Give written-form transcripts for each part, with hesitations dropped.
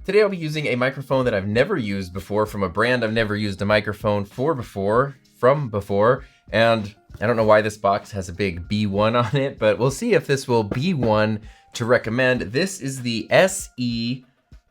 Today I'll be using a microphone that I've never used before from a brand I've never used a microphone from before, and I don't know why this box has a big B1 on it, but we'll see if this will be one to recommend. This is the SE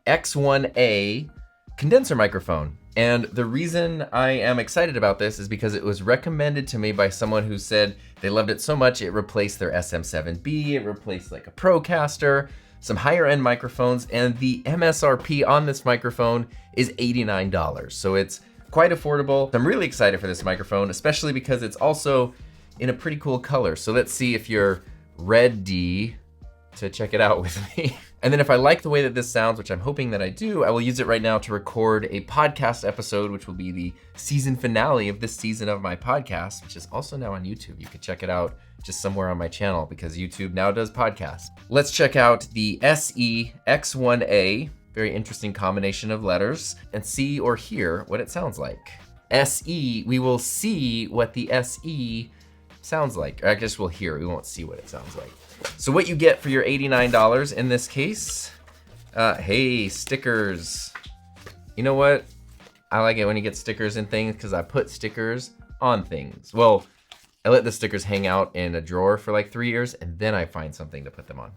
X1A condenser microphone. And the reason I am excited about this is because it was recommended to me by someone who said they loved it so much it replaced their SM7B, it replaced like a Procaster, some higher end microphones, and the MSRP on this microphone is $89. So it's quite affordable. I'm really excited for this microphone, especially because it's also in a pretty cool color. So let's see if you're ready to check it out with me. And then if I like the way that this sounds, which I'm hoping that I do, I will use it right now to record a podcast episode, which will be the season finale of this season of my podcast, which is also now on YouTube. You can check it out just somewhere on my channel because YouTube now does podcasts. Let's check out the SE X1A, very interesting combination of letters, and see or hear what it sounds like. SE, we will see what the SE sounds like. Or I guess we'll hear, we won't see what it sounds like. So what you get for your $89 in this case, hey, stickers. You know what? I like it when you get stickers and things because I put stickers on things. Well, I let the stickers hang out in a drawer for like 3 years and then I find something to put them on.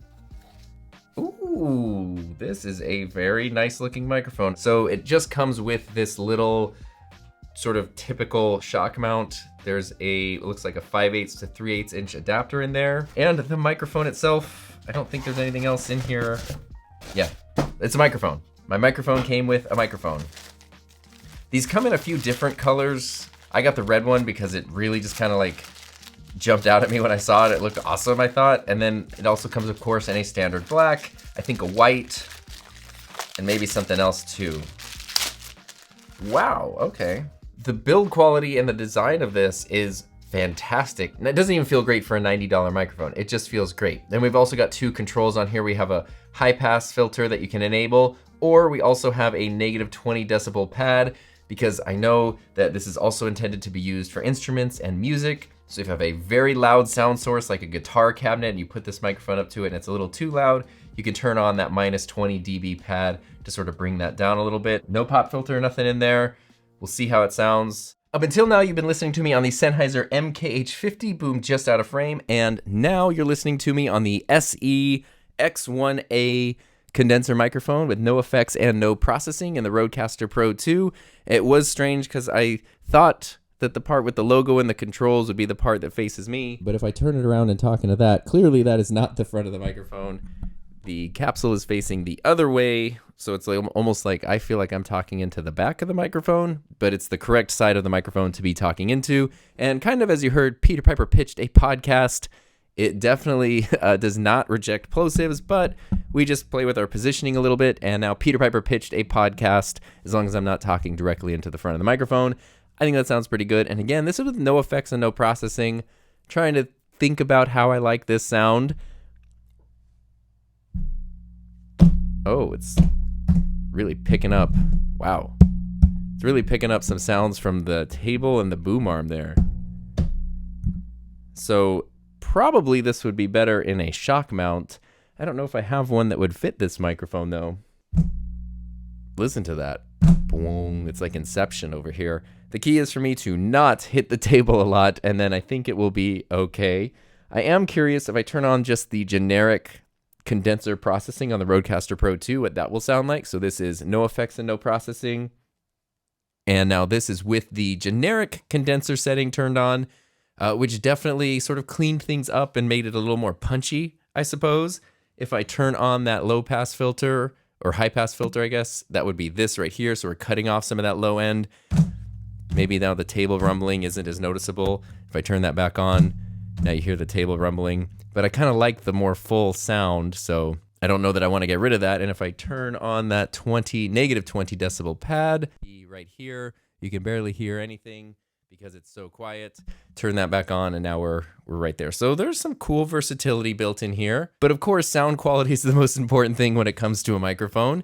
Ooh, this is a very nice looking microphone. So it just comes with this little sort of typical shock mount. There's it looks like a 5/8 to 3/8 inch adapter in there. And the microphone itself, I don't think there's anything else in here. Yeah, it's a microphone. My microphone came with a microphone. These come in a few different colors. I got the red one because it really just kind of like jumped out at me when I saw it. It looked awesome, I thought. And then it also comes, of course, in a standard black, I think a white, and maybe something else too. Wow, okay. The build quality and the design of this is fantastic. And it doesn't even feel great for a $90 microphone. It just feels great. Then we've also got two controls on here. We have a high pass filter that you can enable, or we also have a -20 decibel pad, because I know that this is also intended to be used for instruments and music. So if you have a very loud sound source like a guitar cabinet and you put this microphone up to it and it's a little too loud, you can turn on that -20 dB pad to sort of bring that down a little bit. No pop filter, nothing in there. We'll see how it sounds. Up until now, you've been listening to me on the Sennheiser MKH50 boom just out of frame, and now you're listening to me on the SE X1A condenser microphone with no effects and no processing in the Rodecaster Pro 2. It was strange because I thought that the part with the logo and the controls would be the part that faces me, but if I turn it around and talk into that, clearly that is not the front of the microphone. The capsule is facing the other way, so it's like, almost like I feel like I'm talking into the back of the microphone, but it's the correct side of the microphone to be talking into. And kind of as you heard, Peter Piper pitched a podcast. It definitely does not reject plosives, but we just play with our positioning a little bit, and now Peter Piper pitched a podcast as long as I'm not talking directly into the front of the microphone. I think that sounds pretty good. And again, this is with no effects and no processing. Trying to think about how I like this sound. Oh, it's really picking up. Wow. It's really picking up some sounds from the table and the boom arm there. So probably this would be better in a shock mount. I don't know if I have one that would fit this microphone though. Listen to that. Boom. It's like Inception over here. The key is for me to not hit the table a lot, and then I think it will be okay. I am curious if I turn on just the generic condenser processing on the Rodecaster Pro 2, what that will sound like. So this is no effects and no processing. And now this is with the generic condenser setting turned on, which definitely sort of cleaned things up and made it a little more punchy, I suppose. If I turn on that low pass filter, or high pass filter, I guess, that would be this right here. So we're cutting off some of that low end. Maybe now the table rumbling isn't as noticeable. If I turn that back on, now you hear the table rumbling. But I kind of like the more full sound, so I don't know that I want to get rid of that. And if I turn on that -20 decibel pad right here, you can barely hear anything because it's so quiet. Turn that back on, and now we're right there. So there's some cool versatility built in here. But of course, sound quality is the most important thing when it comes to a microphone.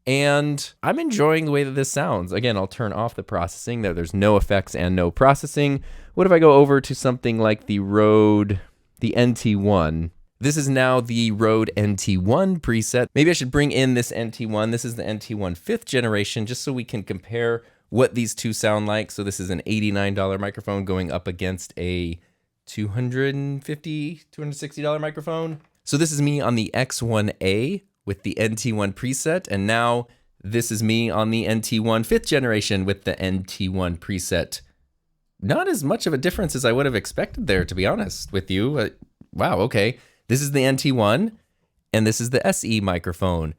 And I'm enjoying the way that this sounds. Again, I'll turn off the processing. There's no effects and no processing. What if I go over to something like the Rode, the NT1? This is now the Rode NT1 preset. Maybe I should bring in this NT1. This is the NT1 5th generation, just so we can compare what these two sound like. So this is an $89 microphone going up against a $250, $260 microphone. So this is me on the X1A with the NT1 preset, and now this is me on the NT1 5th generation with the NT1 preset. Not as much of a difference as I would have expected there, to be honest with you. Wow, okay. This is the NT1, and this is the SE microphone.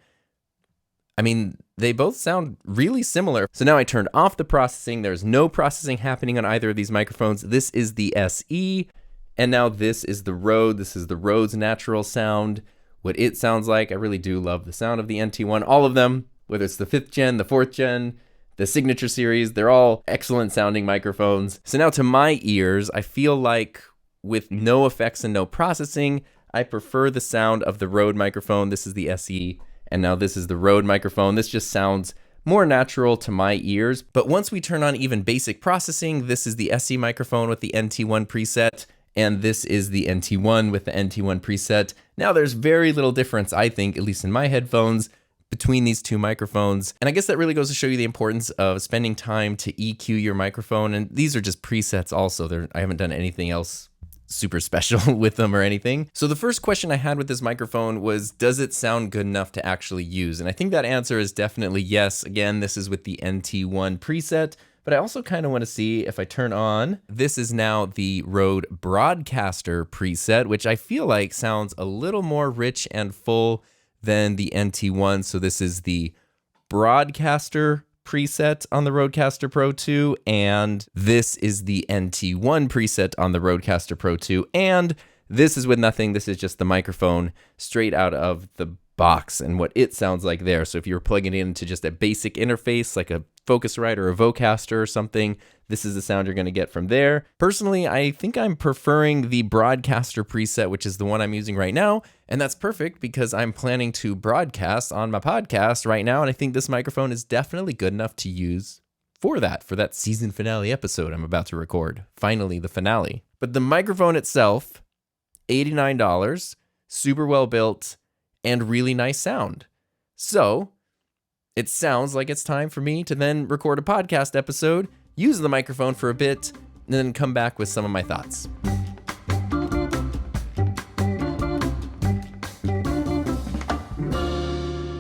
I mean, they both sound really similar. So now I turned off the processing. There's no processing happening on either of these microphones. This is the SE, and now this is the Rode. This is the Rode's natural sound, what it sounds like. I really do love the sound of the NT1. All of them, whether it's the 5th gen, the 4th gen, the Signature series, they're all excellent sounding microphones. So now to my ears, I feel like with no effects and no processing, I prefer the sound of the Rode microphone. This is the SE, and now this is the Rode microphone. This just sounds more natural to my ears. But once we turn on even basic processing, this is the SE microphone with the NT1 preset, and this is the NT1 with the NT1 preset. Now there's very little difference, I think, at least in my headphones, between these two microphones. And I guess that really goes to show you the importance of spending time to EQ your microphone. And these are just presets also. I haven't done anything else super special with them or anything. So the first question I had with this microphone was, does it sound good enough to actually use? And I think that answer is definitely yes. Again, this is with the NT1 preset, but I also kind of want to see if I turn on, this is now the Rode Broadcaster preset, which I feel like sounds a little more rich and full than the NT1. So this is the Broadcaster preset on the Rodecaster Pro 2, and this is the NT1 preset on the Rodecaster Pro 2, and this is with nothing. This is just the microphone straight out of the box and what it sounds like there. So if you were plugging it into just a basic interface like a Focusrite or a Vocaster or something, this is the sound you're going to get from there. Personally, I think I'm preferring the Broadcaster preset, which is the one I'm using right now, and that's perfect because I'm planning to broadcast on my podcast right now, and I think this microphone is definitely good enough to use for that season finale episode I'm about to record. Finally, the finale. But the microphone itself, $89, super well built, and really nice sound. So it sounds like it's time for me to then record a podcast episode, use the microphone for a bit, and then come back with some of my thoughts.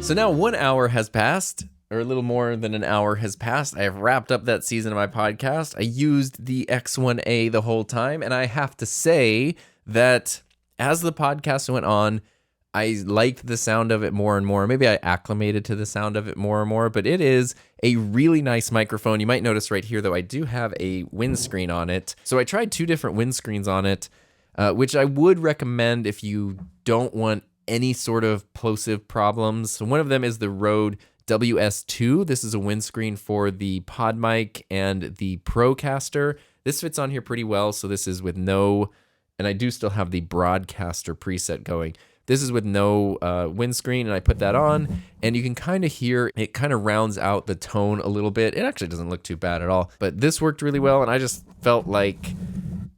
So now 1 hour has passed, or a little more than an hour has passed. I have wrapped up that season of my podcast. I used the X1A the whole time, and I have to say that as the podcast went on, I liked the sound of it more and more. Maybe I acclimated to the sound of it more and more, but it is a really nice microphone. You might notice right here, though, I do have a windscreen on it. So I tried 2 different windscreens on it, which I would recommend if you don't want any sort of plosive problems. So one of them is the Rode WS2. This is a windscreen for the PodMic and the Procaster. This fits on here pretty well. So this is with no, and I do still have the Broadcaster preset going. This is with no windscreen, and I put that on, and you can kind of hear it kind of rounds out the tone a little bit. It actually doesn't look too bad at all, but this worked really well, and I just felt like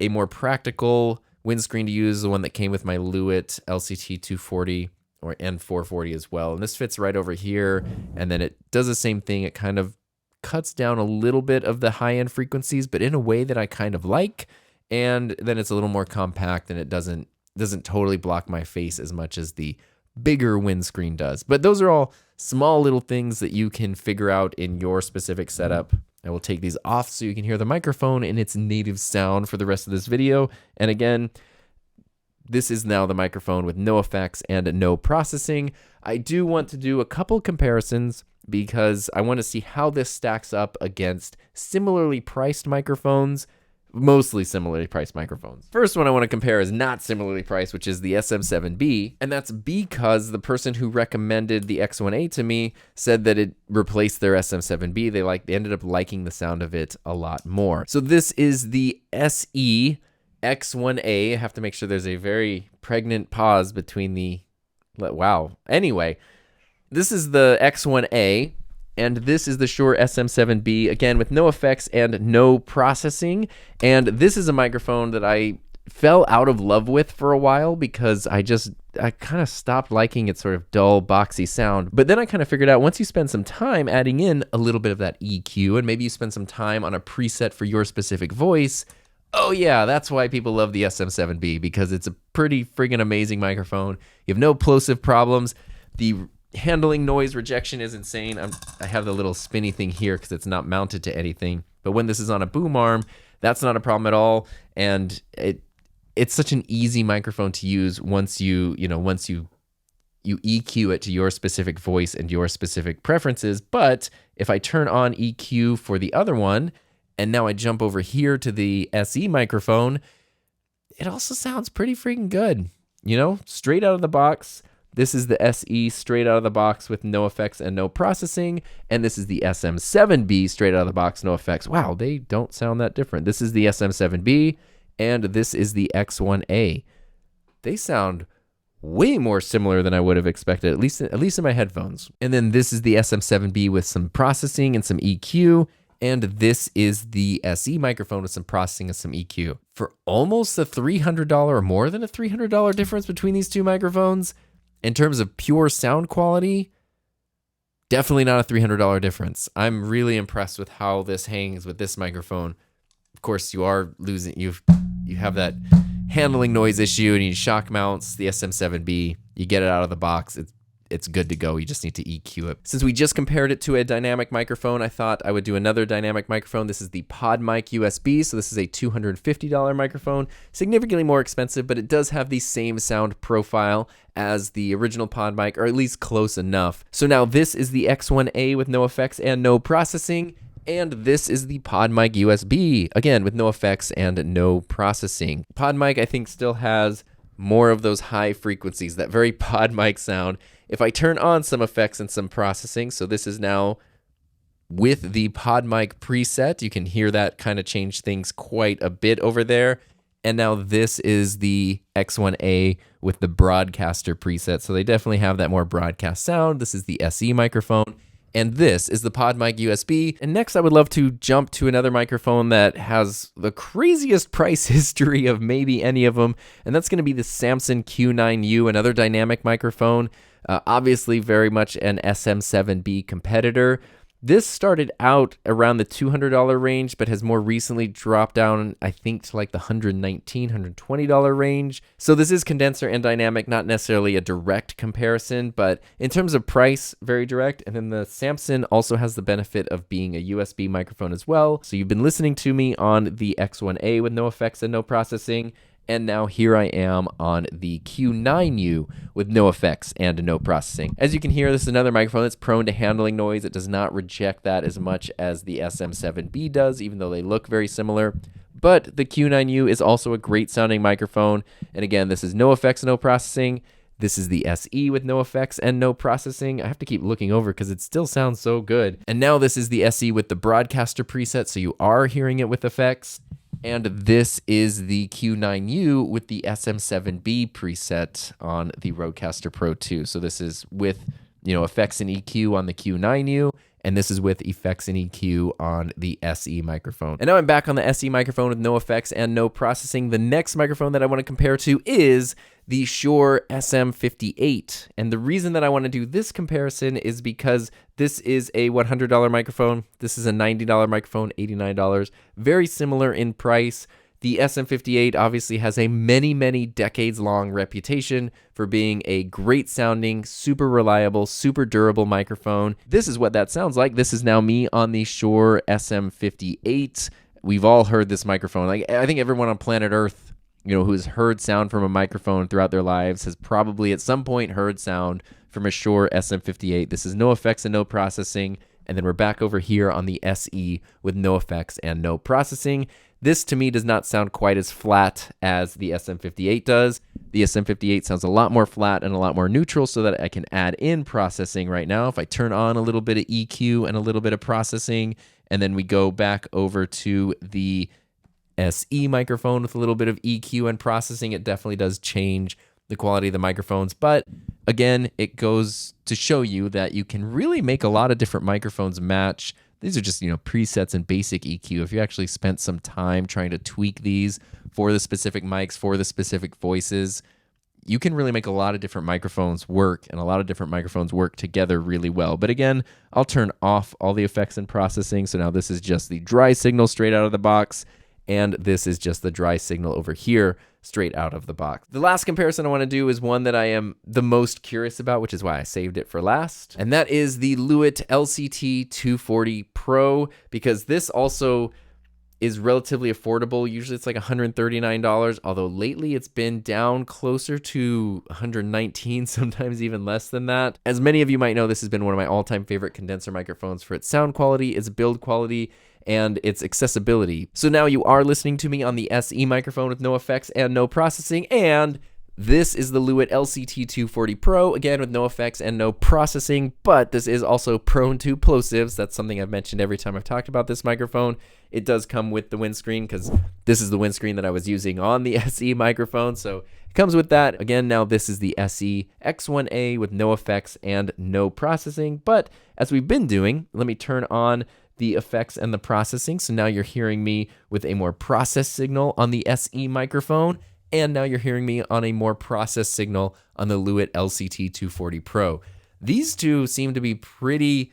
a more practical windscreen to use, the one that came with my Lewitt LCT 240 or N440 as well. And this fits right over here, and then it does the same thing. It kind of cuts down a little bit of the high-end frequencies, but in a way that I kind of like, and then it's a little more compact, and it doesn't totally block my face as much as the bigger windscreen does. But those are all small little things that you can figure out in your specific setup. I will take these off so you can hear the microphone in its native sound for the rest of this video. And again, this is now the microphone with no effects and no processing. I do want to do a couple comparisons because I want to see how this stacks up against similarly priced microphones, mostly similarly priced microphones. First one I want to compare is not similarly priced, which is the SM7B, and that's because the person who recommended the X1A to me said that it replaced their SM7B. They ended up liking the sound of it a lot more. So this is the SE X1A. I have to make sure there's a very pregnant pause between the, wow. Anyway, this is the X1A, and this is the Shure SM7B, again, with no effects and no processing. And this is a microphone that I fell out of love with for a while because I kind of stopped liking its sort of dull, boxy sound. But then I kind of figured out once you spend some time adding in a little bit of that EQ, and maybe you spend some time on a preset for your specific voice, oh yeah, that's why people love the SM7B, because it's a pretty friggin' amazing microphone. You have no plosive problems. The handling noise rejection is insane. I have the little spinny thing here because it's not mounted to anything. But when this is on a boom arm, that's not a problem at all. And it's such an easy microphone to use once you EQ it to your specific voice and your specific preferences. But if I turn on EQ for the other one, and now I jump over here to the SE microphone, it also sounds pretty freaking good. Straight out of the box. This is the SE straight out of the box with no effects and no processing. And this is the SM7B straight out of the box, no effects. Wow, they don't sound that different. This is the SM7B, and this is the X1A. They sound way more similar than I would have expected, at least in my headphones. And then this is the SM7B with some processing and some EQ. And this is the SE microphone with some processing and some EQ. For almost a $300 or more than a $300 difference between these two microphones, in terms of pure sound quality, definitely not a $300 difference. I'm really impressed with how this hangs with this microphone. Of course, you are losing, you have that handling noise issue and you need shock mounts. The SM7B, you get it out of the box, it's good to go. You just need to EQ it. Since we just compared it to a dynamic microphone, I thought I would do another dynamic microphone. This is the PodMic USB. So this is a $250 microphone, significantly more expensive, but it does have the same sound profile as the original PodMic, or at least close enough. So now this is the X1A with no effects and no processing. And this is the PodMic USB, again, with no effects and no processing. PodMic, I think, still has more of those high frequencies, that very PodMic sound. If I turn on some effects and some processing, so this is now with the PodMic preset, you can hear that kind of change things quite a bit over there. And now this is the X1A with the broadcaster preset. So they definitely have that more broadcast sound. This is the SE microphone. And this is the PodMic USB. And next I would love to jump to another microphone that has the craziest price history of maybe any of them. And that's going to be the Samson Q9u, another dynamic microphone. Obviously very much an SM7B competitor. This started out around the $200 range, but has more recently dropped down, I think, to like the $119, $120 range. So this is condenser and dynamic, not necessarily a direct comparison, but in terms of price, very direct. And then the Samson also has the benefit of being a USB microphone as well. So you've been listening to me on the X1A with no effects and no processing. And now here I am on the Q9u with no effects and no processing. As you can hear, this is another microphone that's prone to handling noise. It does not reject that as much as the SM7B does, even though they look very similar. But the Q9u is also a great sounding microphone. And again, this is no effects, no processing. This is the SE with no effects and no processing. I have to keep looking over because it still sounds so good. And now this is the SE with the broadcaster preset, so you are hearing it with effects. And this is the Q9u with the SM7B preset on the Rodecaster Pro 2. So this is with, effects and EQ on the Q9u, and this is with effects and EQ on the SE microphone. And now I'm back on the SE microphone with no effects and no processing. The next microphone that I want to compare to is the Shure SM58. And the reason that I want to do this comparison is because this is a $100 microphone. This is a $90 microphone, $89. Very similar in price. The SM58 obviously has a many decades long reputation for being a great sounding, super reliable, super durable microphone. This is what that sounds like. This is now me on the Shure SM58. We've all heard this microphone. I think everyone on planet Earth, who's heard sound from a microphone throughout their lives has probably at some point heard sound from a Shure SM58. This is no effects and no processing. And then we're back over here on the SE with no effects and no processing. This to me does not sound quite as flat as the SM58 does. The SM58 sounds a lot more flat and a lot more neutral so that I can add in processing right now. If I turn on a little bit of EQ and a little bit of processing, and then we go back over to the SE microphone with a little bit of EQ and processing, it definitely does change the quality of the microphones. But again, it goes to show you that you can really make a lot of different microphones match these are just, presets and basic EQ. If you actually spent some time trying to tweak these for the specific mics, for the specific voices, you can really make a lot of different microphones work, and a lot of different microphones work together really well. But again, I'll turn off all the effects and processing. So now this is just the dry signal straight out of the box, and this is just the dry signal over here straight out of the box. The last comparison I want to do is one that I am the most curious about, which is why I saved it for last. And that is the Lewitt LCT 240 Pro, because this also is relatively affordable. Usually it's like $139, although lately it's been down closer to $119, sometimes even less than that. As many of you might know, this has been one of my all-time favorite condenser microphones for its sound quality, its build quality, and its accessibility. So now you are listening to me on the SE microphone with no effects and no processing, and this is the Lewitt LCT 240 Pro, again with no effects and no processing, but this is also prone to plosives. That's something I've mentioned every time I've talked about this microphone. It does come with the windscreen, because this is the windscreen that I was using on the SE microphone, so it comes with that. Again, now this is the SE X1A with no effects and no processing, but as we've been doing, let me turn on the effects and the processing. So now you're hearing me with a more processed signal on the SE microphone, and now you're hearing me on a more processed signal on the Lewitt LCT 240 Pro. These two seem to be pretty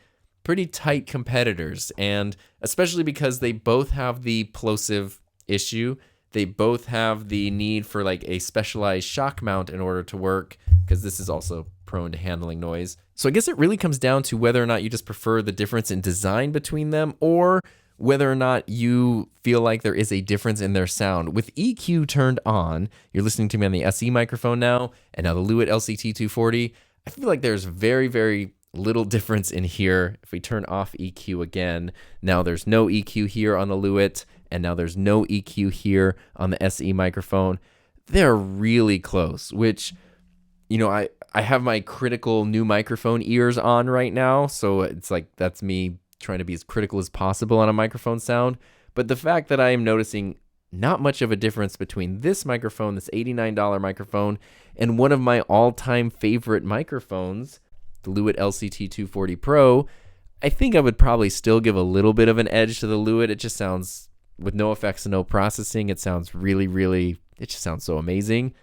tight competitors, and especially because they both have the plosive issue. They both have the need for like a specialized shock mount in order to work, because this is also prone to handling noise. So I guess it really comes down to whether or not you just prefer the difference in design between them, or whether or not you feel like there is a difference in their sound. With EQ turned on, you're listening to me on the SE microphone now, and now the Lewitt LCT 240, I feel like there's very little difference in here. If we turn off EQ again, now there's no EQ here on the Lewitt, and now there's no EQ here on the SE microphone. They're really close, which, I have my critical new microphone ears on right now, so it's like that's me trying to be as critical as possible on a microphone sound. But the fact that I am noticing not much of a difference between this microphone, this $89 microphone, and one of my all-time favorite microphones, the Lewitt LCT 240 Pro, I think I would probably still give a little bit of an edge to the Lewitt. It just sounds, with no effects and no processing, it sounds really, it just sounds so amazing.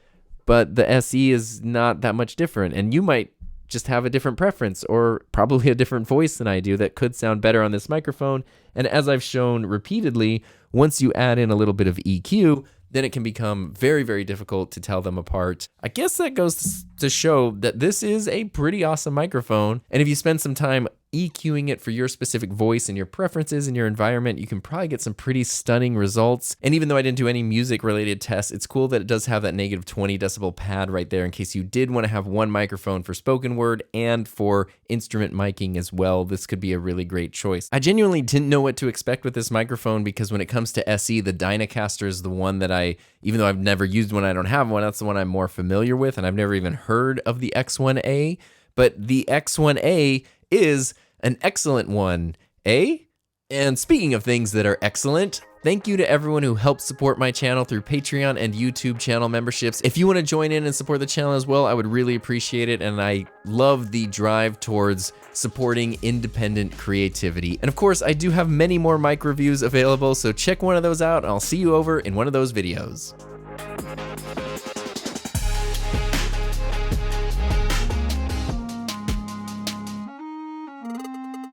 But the SE is not that much different, and you might just have a different preference, or probably a different voice than I do that could sound better on this microphone. And as I've shown repeatedly, once you add in a little bit of EQ, then it can become very difficult to tell them apart. I guess that goes to show that this is a pretty awesome microphone, and if you spend some time EQing it for your specific voice and your preferences and your environment, you can probably get some pretty stunning results. And even though I didn't do any music related tests, it's cool that it does have that negative 20 decibel pad right there in case you did want to have one microphone for spoken word and for instrument miking as well. This could be a really great choice. I genuinely didn't know what to expect with this microphone, because when it comes to SE, the Dynacaster is the one that even though I've never used one, I don't have one, that's the one I'm more familiar with, and I've never even heard of the X1A. But the X1A is an excellent one, eh? And speaking of things that are excellent, thank you to everyone who helped support my channel through Patreon and YouTube channel memberships. If you want to join in and support the channel as well, I would really appreciate it, and I love the drive towards supporting independent creativity. And of course, I do have many more mic reviews available, so check one of those out, and I'll see you over in one of those videos.